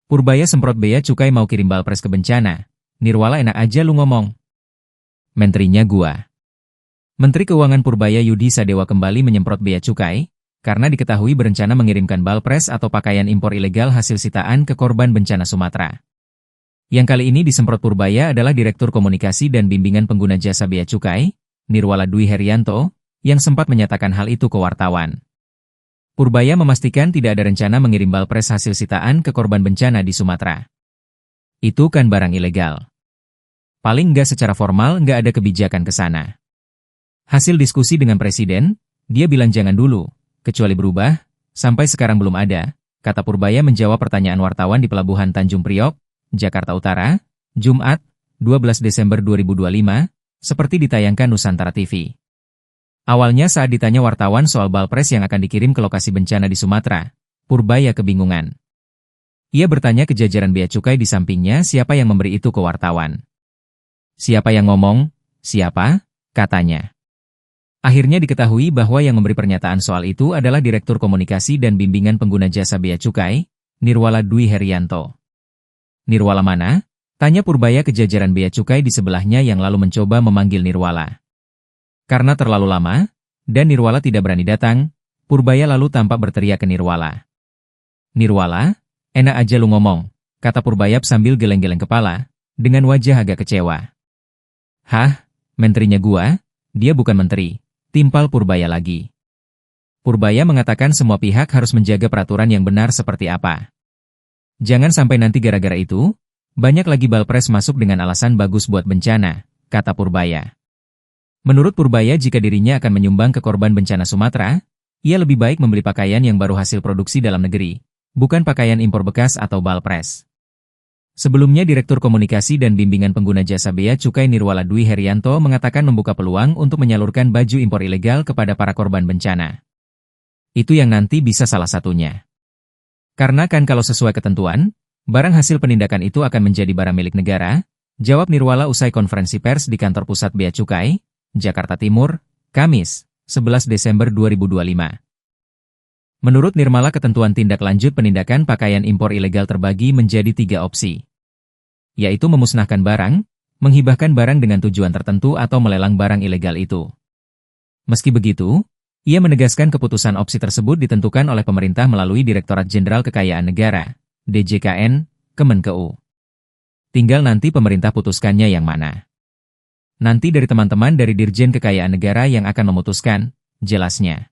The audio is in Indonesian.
Purbaya semprot bea cukai mau kirim balpres ke bencana. Nirwala enak aja lu ngomong. Menterinya gua. Menteri Keuangan Purbaya Yudi Sadewa kembali menyemprot bea cukai, karena diketahui berencana mengirimkan balpres atau pakaian impor ilegal hasil sitaan ke korban bencana Sumatera. Yang kali ini disemprot Purbaya adalah Direktur Komunikasi dan Bimbingan Pengguna Jasa Bea Cukai, Nirwala Dwi Herianto, yang sempat menyatakan hal itu ke wartawan. Purbaya memastikan tidak ada rencana mengirim balpres hasil sitaan ke korban bencana di Sumatera. Itu kan barang ilegal. Paling nggak secara formal nggak ada kebijakan ke sana. Hasil diskusi dengan Presiden, dia bilang jangan dulu, kecuali berubah, sampai sekarang belum ada, kata Purbaya menjawab pertanyaan wartawan di Pelabuhan Tanjung Priok, Jakarta Utara, Jumat, 12 Desember 2025, seperti ditayangkan Nusantara TV. Awalnya saat ditanya wartawan soal balpres yang akan dikirim ke lokasi bencana di Sumatera, Purbaya kebingungan. Ia bertanya ke jajaran bea cukai di sampingnya siapa yang memberi itu ke wartawan. Siapa yang ngomong? Siapa? Katanya. Akhirnya diketahui bahwa yang memberi pernyataan soal itu adalah Direktur Komunikasi dan Bimbingan Pengguna Jasa Bea Cukai, Nirwala Dwi Herianto. Nirwala mana? Tanya Purbaya ke jajaran bea cukai di sebelahnya yang lalu mencoba memanggil Nirwala. Karena terlalu lama, dan Nirwala tidak berani datang, Purbaya lalu tampak berteriak ke Nirwala. Nirwala, enak aja lu ngomong, kata Purbaya sambil geleng-geleng kepala, dengan wajah agak kecewa. Hah, menterinya gua? Dia bukan menteri, timpal Purbaya lagi. Purbaya mengatakan semua pihak harus menjaga peraturan yang benar seperti apa. Jangan sampai nanti gara-gara itu, banyak lagi balpres masuk dengan alasan bagus buat bencana, kata Purbaya. Menurut Purbaya jika dirinya akan menyumbang ke korban bencana Sumatera, ia lebih baik membeli pakaian yang baru hasil produksi dalam negeri, bukan pakaian impor bekas atau balpres. Sebelumnya Direktur Komunikasi dan Bimbingan Pengguna Jasa Bea Cukai Nirwala Dwi Herianto mengatakan membuka peluang untuk menyalurkan baju impor ilegal kepada para korban bencana. Itu yang nanti bisa salah satunya. Karena kan kalau sesuai ketentuan, barang hasil penindakan itu akan menjadi barang milik negara, jawab Nirwala usai konferensi pers di kantor pusat Bea Cukai, Jakarta Timur, Kamis, 11 Desember 2025. Menurut Nirwala ketentuan tindak lanjut penindakan pakaian impor ilegal terbagi menjadi 3 opsi. Yaitu memusnahkan barang, menghibahkan barang dengan tujuan tertentu atau melelang barang ilegal itu. Meski begitu, ia menegaskan keputusan opsi tersebut ditentukan oleh pemerintah melalui Direktorat Jenderal Kekayaan Negara, DJKN, Kemenkeu. Tinggal nanti pemerintah putuskannya yang mana. Nanti dari teman-teman dari Dirjen Kekayaan Negara yang akan memutuskan, jelasnya.